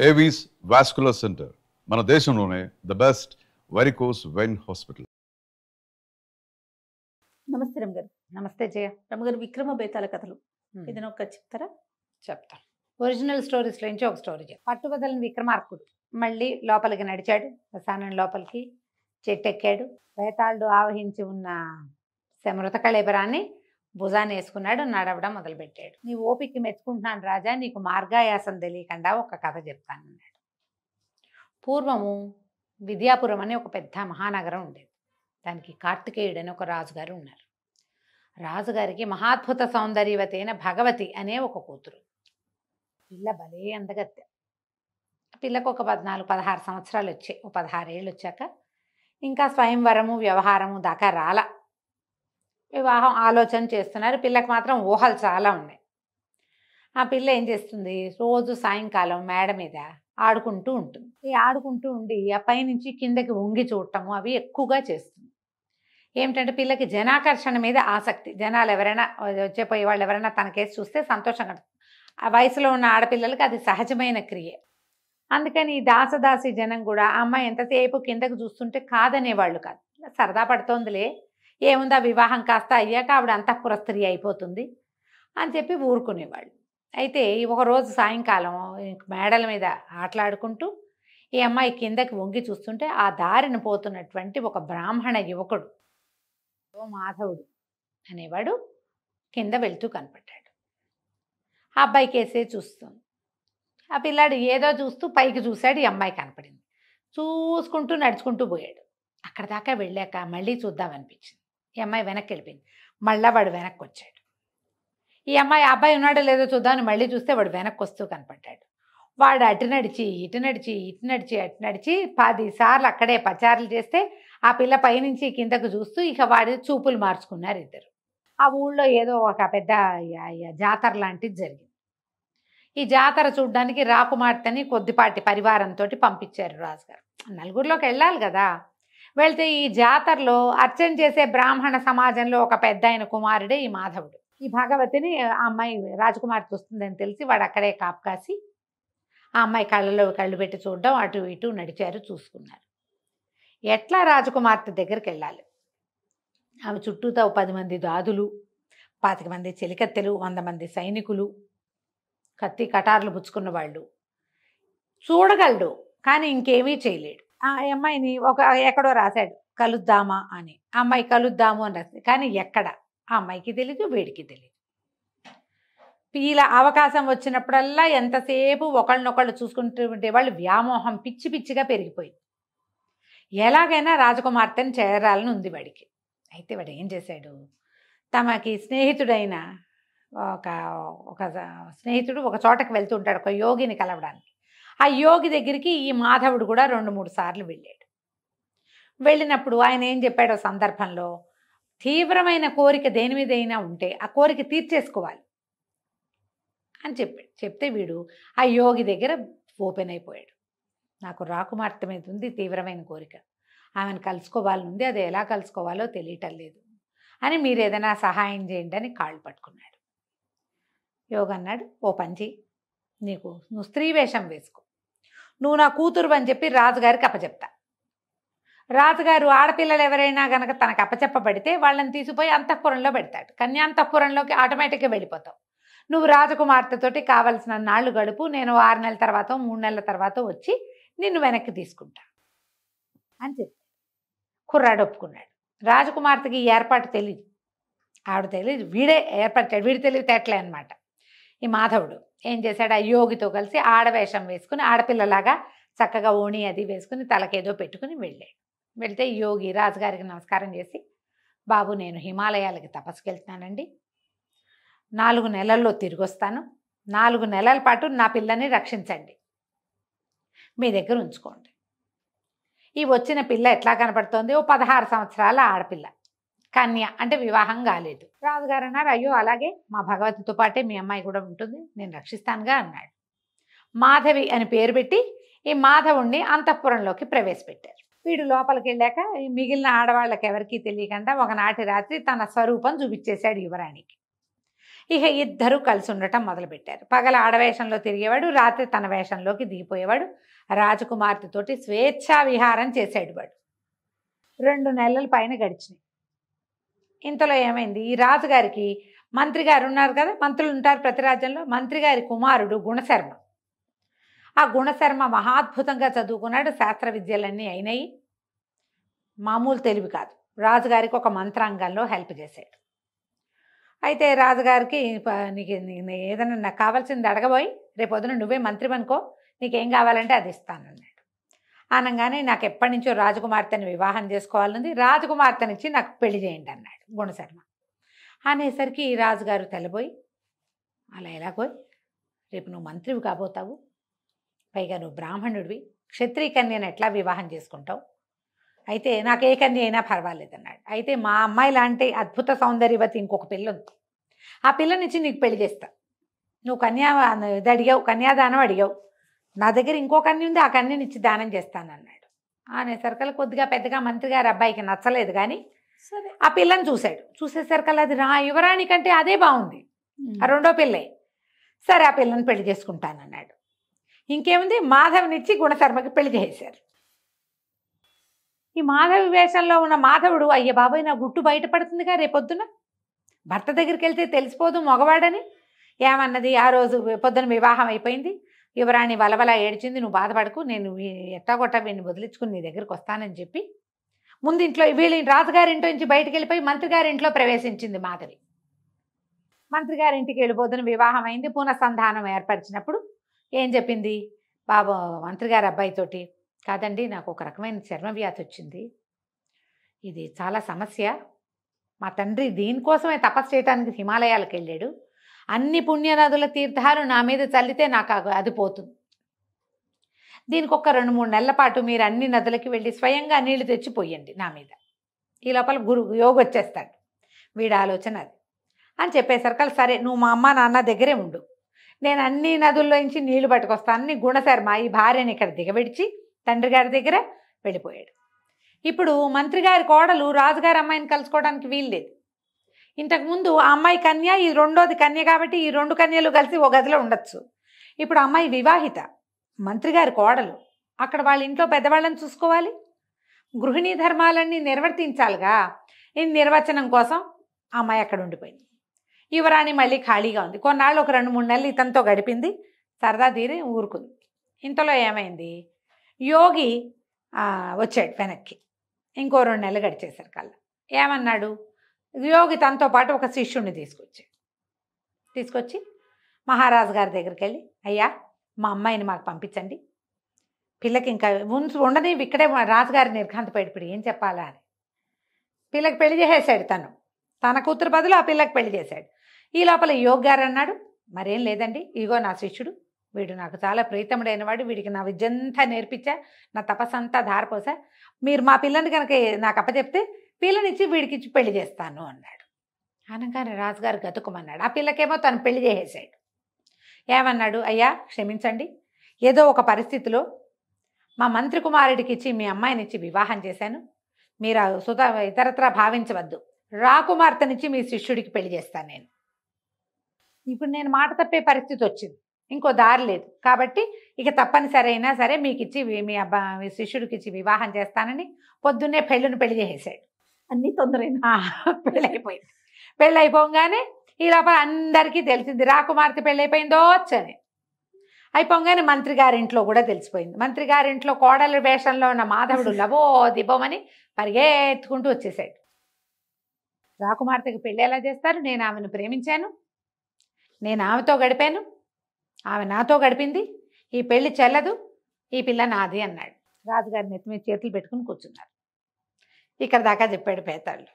Avis vascular centre మన దేశంలోనే the best varicose vein hospital. నమస్తే రమగారు. నమస్తే జయ. రమగారు, విక్రమ బేతాళ కథలు ఏదైనా ఒక చెప్తారా? చెప్తా. ఒరిజినల్ స్టోరీస్లో నుంచి ఒక స్టోరీ చెప్తా. పట్టుబదలని విక్రమార్కుడు మళ్ళీ లోపలికి నడిచాడు. శ్మశానం లోపలికి చెట్టెక్కాడు. బేతాళుడు ఆవహించి ఉన్న మృత కళేబరాన్ని భుజాన్ని వేసుకున్నాడు. నడవడం మొదలుపెట్టాడు. నీ ఓపిక మెచ్చుకుంటున్నాను రాజా, నీకు మార్గాయాసం తెలియకుండా ఒక కథ చెప్తానన్నాడు. పూర్వము విద్యాపురం అని ఒక పెద్ద మహానగరం ఉండేది. దానికి కార్తికేయుడు అని ఒక రాజుగారు ఉన్నారు. రాజుగారికి మహాద్భుత సౌందర్యవతి అయిన భగవతి అనే ఒక కూతురు. పిల్ల భలే అందగత్తె. పిల్లకు ఒక 14-16 సంవత్సరాలు వచ్చాయి. ఓ 16 ఏళ్ళు వచ్చాక ఇంకా స్వయంవరము వ్యవహారము దాకా రాల. వివాహం ఆలోచన చేస్తున్నారు. పిల్లకు మాత్రం ఊహలు చాలా ఉన్నాయి. ఆ పిల్ల ఏం చేస్తుంది, రోజు సాయంకాలం మేడ మీద ఆడుకుంటూ ఉంటుంది. ఈ ఆడుకుంటూ ఉండి ఆ పైనుంచి కిందకి వంగి చూడటము అవి ఎక్కువగా చేస్తుంది. ఏమిటంటే పిల్లకి జనాకర్షణ మీద ఆసక్తి. జనాలు ఎవరైనా వచ్చేపోయే వాళ్ళు ఎవరైనా తనకేసి చూస్తే సంతోషంగా. ఆ వయసులో ఉన్న ఆడపిల్లలకి అది సహజమైన క్రియ. అందుకని ఈ దాసదాసి జనం కూడా ఆ అమ్మాయి ఎంతసేపు కిందకు చూస్తుంటే కాదనేవాళ్ళు కాదు. సరదా పడుతోందిలే, ఏముందా వివాహం కాస్త అయ్యాక ఆవిడ అంతఃపుర స్త్రీ అయిపోతుంది అని చెప్పి ఊరుకునేవాళ్ళు. అయితే ఒకరోజు సాయంకాలం మేడల మీద ఆటలాడుకుంటూ ఈ అమ్మాయి కిందకి వంగి చూస్తుంటే ఆ దారిన పోతున్నటువంటి ఒక బ్రాహ్మణ యువకుడు మాధవుడు అనేవాడు కింద వెళ్తూ కనపడ్డాడు. ఆ అబ్బాయికి వేసే చూస్తుంది. ఆ పిల్లాడు ఏదో చూస్తూ పైకి చూశాడు. ఈ అమ్మాయి కనపడింది. చూసుకుంటూ నడుచుకుంటూ పోయాడు. అక్కడ దాకా వెళ్ళాక మళ్ళీ చూద్దామనిపించింది. ఈ అమ్మాయి వెనక్కి వెళ్ళిపోయింది. మళ్ళీ వాడు వెనక్కి వచ్చాడు. ఈ అమ్మాయి అబ్బాయి ఉన్నాడో లేదో చూద్దామని మళ్ళీ చూస్తే వాడు వెనక్కి వస్తూ కనపడ్డాడు. వాడు అటు నడిచి ఇటు నడిచి ఇటు నడిచి అటు నడిచి 10 సార్లు అక్కడే పచారులు చేస్తే ఆ పిల్ల పైనుంచి కిందకు చూస్తూ ఇక వాడి చూపులు మార్చుకున్నారు ఇద్దరు. ఆ ఊళ్ళో ఏదో ఒక పెద్ద జాతర లాంటిది జరిగింది. ఈ జాతర చూడ్డానికి రాకుమార్తెని కొద్దిపాటి పరివారంతో పంపించారు రాజుగారు. నలుగురిలోకి వెళ్ళాలి కదా. వెళ్తే ఈ జాతరలో అర్చన చేసే బ్రాహ్మణ సమాజంలో ఒక పెద్ద ఆయన కుమారుడే ఈ మాధవుడు. ఈ భగవతిని ఆ అమ్మాయి రాజకుమార్తె వస్తుందని తెలిసి వాడు అక్కడే కాపు కాసి ఆ అమ్మాయి కళ్ళలో కళ్ళు పెట్టి చూడడం, అటు ఇటు నడిచారు, చూసుకున్నారు. ఎట్లా రాజకుమార్తె దగ్గరికి వెళ్ళాలి. ఆమె చుట్టూతో 10 మంది దాదులు, 25 మంది చెలికత్తెలు, 100 మంది సైనికులు, కత్తి కటార్లు పుచ్చుకున్న వాళ్ళు. చూడగలడు కానీ ఇంకేమీ చేయలేడు. ఆ అమ్మాయిని ఎక్కడో రాశాడు కలుద్దామా అని. ఆ అమ్మాయి కలుద్దాము అని రాసింది. కానీ ఎక్కడ ఆ అమ్మాయికి తెలీదు, వీడికి తెలీదు. ఇలా అవకాశం వచ్చినప్పుడల్లా ఎంతసేపు ఒకళ్ళనొకళ్ళు చూసుకుంటూ ఉండేవాళ్ళు. వ్యామోహం పిచ్చి పిచ్చిగా పెరిగిపోయింది. ఎలాగైనా రాజకుమార్తెని చేరాలని ఉంది వాడికి. అయితే వాడు ఏం చేశాడు, తమకి స్నేహితుడైన ఒక స్నేహితుడు ఒక చోటకి వెళ్తూ ఉంటాడు, ఒక యోగిని కలవడానికి. ఆ యోగి దగ్గరికి ఈ మాధవుడు కూడా 2-3 సార్లు వెళ్ళాడు. వెళ్ళినప్పుడు ఆయన ఏం చెప్పాడో సందర్భంలో, తీవ్రమైన కోరిక దేని మీద అయినా ఉంటే ఆ కోరిక తీర్చేసుకోవాలి అని చెప్పాడు. చెప్తే వీడు ఆ యోగి దగ్గర ఓపెన్ అయిపోయాడు. నాకు రాకుమార్తె మీద ఉంది తీవ్రమైన కోరిక, ఆమెను కలుసుకోవాలని ఉంది, అది ఎలా కలుసుకోవాలో తెలియటం లేదు అని మీరు ఏదైనా సహాయం చేయండి అని కాళ్ళు పట్టుకున్నాడు. యోగి అన్నాడు, ఓ పంచి, నువ్వు స్త్రీ వేషం వేసుకో, నువ్వు నా కూతురు అని చెప్పి రాజుగారికి అప్పచెప్తా. రాజుగారు ఆడపిల్లలు ఎవరైనా కనుక తనకు అప్పచెప్పబడితే వాళ్ళని తీసిపోయి అంతఃపురంలో పెడతాడు. కన్యాంతఃపురంలోకి ఆటోమేటిక్గా వెళ్ళిపోతావు. నువ్వు రాజకుమార్తెతోటి కావలసిన నాళ్ళు గడుపు, నేను 6 నెలల తర్వాత 3 నెలల తర్వాత వచ్చి నిన్ను వెనక్కి తీసుకుంటా అని చెప్పి కుర్రాడు ఒప్పుకున్నాడు. రాజకుమార్తెకి ఈ ఏర్పాటు తెలియదు, ఆవిడ తెలియదు, వీడే ఏర్పరిచాడు. వీడి తెలివితేటలే అనమాట. ఈ మాధవుడు ఏం చేశాడు, ఆ యోగితో కలిసి ఆడవేషం వేసుకుని ఆడపిల్లలాగా చక్కగా ఓణి అది వేసుకుని తలకేదో పెట్టుకుని వెళ్ళాడు. వెళ్తే యోగి రాజుగారికి నమస్కారం చేసి, బాబు నేను హిమాలయాలకి తపస్సుకి వెళ్తున్నానండి, 4 నెలల్లో తిరిగి వస్తాను, 4 నెలల పాటు నా పిల్లని రక్షించండి, మీ దగ్గర ఉంచుకోండి. ఈ వచ్చిన పిల్ల ఎట్లా కనపడుతోంది, ఓ 16 సంవత్సరాల ఆడపిల్ల, కన్య, అంటే వివాహం కాలేదు. రాజుగారు అన్నారు, అయ్యో అలాగే మా భగవతితో పాటే మీ అమ్మాయి కూడా ఉంటుంది, నేను రక్షిస్తానుగా అన్నాడు. మాధవి అని పేరు పెట్టి ఈ మాధవుణ్ణి అంతఃపురంలోకి ప్రవేశపెట్టారు. వీడు లోపలికి వెళ్ళాక ఈ మిగిలిన ఆడవాళ్ళకి ఎవరికీ తెలియకుండా ఒకనాటి రాత్రి తన స్వరూపం చూపించేశాడు యువరాణికి. ఇక ఇద్దరు కలిసి ఉండటం మొదలుపెట్టారు. పగల ఆడవేషంలో తిరిగేవాడు, రాత్రి తన వేషంలోకి దిగిపోయేవాడు. రాజకుమార్తెతోటి స్వేచ్ఛా విహారం చేసేడు వాడు. 2 నెలల పైన గడిచినాయి. ఇంతలో ఏమైంది, ఈ రాజుగారికి మంత్రి గారు ఉన్నారు కదా, మంత్రులు ఉంటారు ప్రతి రాజ్యంలో. మంత్రి గారి కుమారుడు గుణశర్మ. ఆ గుణశర్మ మహాద్భుతంగా చదువుకున్నాడు, శాస్త్ర విద్యలన్నీ అయినాయి. మామూలు తెలివి కాదు. రాజుగారికి ఒక మంత్రాంగంలో హెల్ప్ చేశాడు. అయితే రాజుగారికి నీకు ఏదైనా నాకు కావాల్సింది అడగబోయి, రేపు పొద్దున నువ్వే మంత్రి అనుకో, నీకేం కావాలంటే అది ఇస్తానన్నాడు. అనగానే నాకు ఎప్పటి నుంచో రాజకుమార్తెని వివాహం చేసుకోవాలని, రాజకుమార్తెనిచ్చి నాకు పెళ్లి చేయండి అన్నాడు గుణశర్మ. అనేసరికి రాజుగారు తెల్లబోయి, అలా ఎలాగోయ్, రేపు నువ్వు మంత్రివి కాబోతావు, పైగా నువ్వు బ్రాహ్మణుడివి, క్షత్రియ కన్యను ఎట్లా వివాహం చేసుకుంటావు, అయితే నాకు ఏ కన్య అయినా పర్వాలేదన్నాడు. అయితే మా అమ్మాయి లాంటి అద్భుత సౌందర్యవతి ఇంకొక పిల్ల ఉంది, ఆ పిల్లనిచ్చి నీకు పెళ్లి చేస్తా, నువ్వు ఇది అడిగావు, కన్యాదానం అడిగావు, నా దగ్గర ఇంకో కన్య ఉంది, ఆ కన్యనిచ్చి దానం చేస్తానన్నాడు. అనేసరికల్లా కొద్దిగా పెద్దగా మంత్రి గారి అబ్బాయికి నచ్చలేదు, కానీ సరే ఆ పిల్లని చూశాడు. చూసేసరికల్లా అది యువరాణి కంటే అదే బాగుంది, ఆ రెండో పిల్లే. సరే ఆ పిల్లని పెళ్లి చేసుకుంటానన్నాడు. ఇంకేముంది, మాధవునిచ్చి గుణశర్మకి పెళ్లి చేశారు. ఈ మాధవి వేషంలో ఉన్న మాధవుడు, అయ్య బాబాయ్ నా గుట్టు బయటపడుతుందిగా రేపొద్దున, భర్త దగ్గరికి వెళ్తే తెలిసిపోదు మగవాడని ఏమన్నది. ఆ రోజు పొద్దున వివాహం అయిపోయింది. యువరాణి వలవల ఏడ్చింది, నువ్వు బాధపడకు, నేను ఎట్టాగొట్టా వీడిని వదిలించుకుని నీ దగ్గరికి వస్తానని చెప్పి ముందు ఇంట్లో వీళ్ళ రాజుగారి ఇంట్లో నుంచి బయటికి వెళ్ళిపోయి మంత్రి గారి ఇంట్లో ప్రవేశించింది మాధవి. మంత్రి గారింటికి వెళ్ళిపోతున్న వివాహం అయింది. పునఃసంధానం ఏర్పరిచినప్పుడు ఏం చెప్పింది, బాబు మంత్రి గారి అబ్బాయితోటి, కాదండి నాకు ఒక రకమైన చర్మవ్యాధి వచ్చింది, ఇది చాలా సమస్య, మా తండ్రి దీనికోసమే తపస్సు చేయడానికి హిమాలయాలకు వెళ్ళాడు, అన్ని పుణ్యనదుల తీర్థాలు నా మీద చల్లితే నాకు అది పోతుంది, దీనికి ఒక 2-3 నెలల పాటు మీరు అన్ని నదులకి వెళ్ళి స్వయంగా నీళ్లు తెచ్చిపోయండి నా మీద, ఈ లోపల యోగి వచ్చేస్తాడు, వీడి ఆలోచన అది అని చెప్పేసరికి, సరే నువ్వు మా అమ్మ నాన్న దగ్గరే ఉండు, నేను అన్ని నదుల్లో నుంచి నీళ్లు పట్టుకొస్తానని గుణశర్మ ఈ భార్యని ఇక్కడ దిగబెడిచి తండ్రి గారి దగ్గర వెళ్ళిపోయాడు. ఇప్పుడు మంత్రి గారి కోడలు రాజుగారి అమ్మాయిని కలుసుకోవడానికి వీల్లేదు. ఇంతకుముందు ఆ అమ్మాయి కన్య, ఈ రెండోది కన్య, కాబట్టి ఈ 2 కన్యలు కలిసి ఒక గదిలో ఉండొచ్చు. ఇప్పుడు అమ్మాయి వివాహిత, మంత్రి గారి కోడలు, అక్కడ వాళ్ళ ఇంట్లో పెద్దవాళ్ళని చూసుకోవాలి, గృహిణీ ధర్మాలన్నీ నిర్వర్తించాలిగా. ఈ నిర్వచనం కోసం అమ్మాయి అక్కడ ఉండిపోయింది. యువరాణి మళ్ళీ ఖాళీగా ఉంది. కొన్నాళ్ళు ఒక 2-3 నెలలు ఇతనితో గడిపింది, సరదా తీరి ఊరుకుంది. ఇంతలో ఏమైంది, యోగి వచ్చాడు వెనక్కి. ఇంకో 2 నెలలు గడిచేసరికి కల్లా ఏమన్నాడు, యోగి తనతో పాటు ఒక శిష్యుడిని తీసుకొచ్చి మహారాజు గారి దగ్గరికి వెళ్ళి, అయ్యా మా అమ్మాయిని మాకు పంపించండి, పిల్లకి ఇంకా ఉండని ఇక్కడే రాజుగారి నిర్ఘాంతపడిపోయి ఏం చెప్పాలా అని పిల్లకి పెళ్లి చేసేసాడు. తన కూతురు బదులు ఆ పిల్లకి పెళ్లి చేశాడు. ఈ లోపల యోగి గారు అన్నాడు, మరేం లేదండి, ఇగో నా శిష్యుడు, వీడు నాకు చాలా ప్రీతముడైన వాడు, వీడికి నా విద్యంతా నేర్పించా, నా తపస్సంతా ధారపోసా, మీరు మా పిల్లని కనుక నాకు అప్పచెప్తే పిల్లనిచ్చి వీడికిచ్చి పెళ్లి చేస్తాను అన్నాడు. అనగానే రాజుగారు గతుకుమన్నాడు. ఆ పిల్లకేమో తను పెళ్లి చేసేసాడు. ఏమన్నాడు, అయ్యా క్షమించండి, ఏదో ఒక పరిస్థితిలో మా మంత్రి కుమారుడికి ఇచ్చి మీ అమ్మాయినిచ్చి వివాహం చేశాను, మీరు ఇతరత్రా భావించవద్దు, రాకుమార్తెనిచ్చి మీ శిష్యుడికి పెళ్లి చేస్తాను నేను. ఇప్పుడు నేను మాట తప్పే పరిస్థితి వచ్చింది, ఇంకో దారి లేదు, కాబట్టి ఇక తప్పనిసరి అయినా సరే మీకు ఇచ్చి మీ శిష్యుడికి ఇచ్చి వివాహం చేస్తానని పొద్దున్నే పెళ్లి చేసేసాడు. అన్ని తొందరైనా పెళ్ళైపోయింది. పెళ్ళైపోగానే ఈ లోపల అందరికీ తెలిసింది రాకుమార్తె పెళ్ళైపోయిందో అని. అయిపోగానే మంత్రి గారింట్లో కూడా తెలిసిపోయింది. మంత్రి గారింట్లో కోడలి వేషంలో ఉన్న మాధవుడు లబో దిబోమని పరిగెత్తుకుంటూ వచ్చేసాడు. రాకుమార్తెకి పెళ్ళి ఎలా చేస్తారు, నేను ఆమెను ప్రేమించాను, నేను ఆమెతో గడిపాను, ఆమె నాతో గడిపింది, ఈ పెళ్లి చెల్లదు, ఈ పిల్ల నాది అన్నాడు. రాజుగారి నెత్తి మీద చేతులు పెట్టుకుని కూర్చున్నారు. ఇక్కడ దాకా చెప్పాడు పేతాళ్ళు.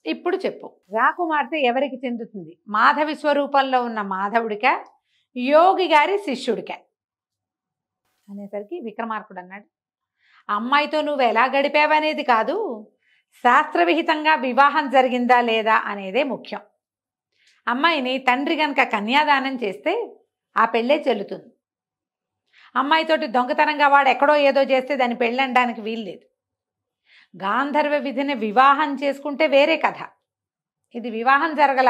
ఇప్పుడు చెప్పు, రాకుమార్తె ఎవరికి చెందుతుంది, మాధవి స్వరూపంలో ఉన్న మాధవుడికా, యోగి గారి శిష్యుడికా అనేసరికి విక్రమార్కుడు అన్నాడు, అమ్మాయితో నువ్వు ఎలా గడిపావనేది కాదు, శాస్త్రవిహితంగా వివాహం జరిగిందా లేదా అనేదే ముఖ్యం. అమ్మాయిని తండ్రి కనుక కన్యాదానం చేస్తే ఆ పెళ్ళే చెల్లుతుంది. అమ్మాయితోటి దొంగతనంగా వాడు ఎక్కడో ఏదో చేస్తే దాన్ని పెళ్ళనడానికి వీల్లేదు. గాంధర్వ విధిని వివాహం చేసుకుంటే వేరే కథ, ఇది వివాహం జరగల,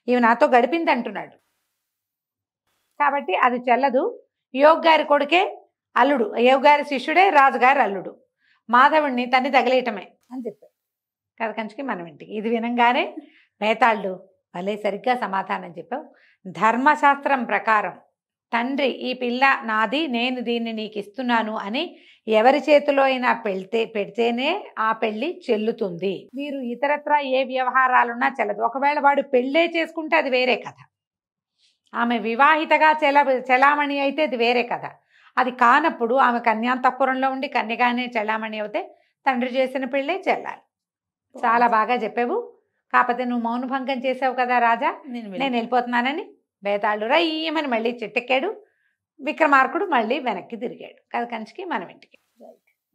ఈమె నాతో గడిపింది అంటున్నాడు. కాబట్టి అది చెల్లదు. యోగ్ గారి కొడుకే అల్లుడు, యోగ్ గారి శిష్యుడే రాజుగారి అల్లుడు, మాధవుడిని తన్ని తగిలేయటమే అని చెప్పాడు. కథ కంచికి మనం ఇంటికి. ఇది వినంగానే బేతాళుడు భలే సరిగ్గా సమాధానం చెప్పావు. ధర్మశాస్త్రం ప్రకారం తండ్రి ఈ పిల్ల నాది, నేను దీన్ని నీకు ఇస్తున్నాను అని ఎవరి చేతిలో అయినా పెడితేనే ఆ పెళ్లి చెల్లుతుంది. మీరు ఇతరత్రా ఏ వ్యవహారాలున్నా చెల్లదు. ఒకవేళ వాడు పెళ్ళే చేసుకుంటే అది వేరే కథ. ఆమె వివాహితగా చెలామణి అయితే అది వేరే కథ. అది కానప్పుడు ఆమె కన్యాంతఃపురంలో ఉండి కన్యగానే చెలామణి అవుతే తండ్రి చేసిన పెళ్ళే చెల్లాలి. చాలా బాగా చెప్పావు. కాకపోతే నువ్వు మౌనభంగం చేసావు కదా రాజా, నేను వెళ్ళిపోతున్నానని బేతాళుడు రయ్యమని మళ్ళీ చెట్టెక్కాడు. విక్రమార్కుడు మళ్ళీ వెనక్కి తిరిగాడు. కథ కంచికి మనం ఇంటికి.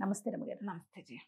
నమస్తే రమ్మగారు. నమస్తే జయ.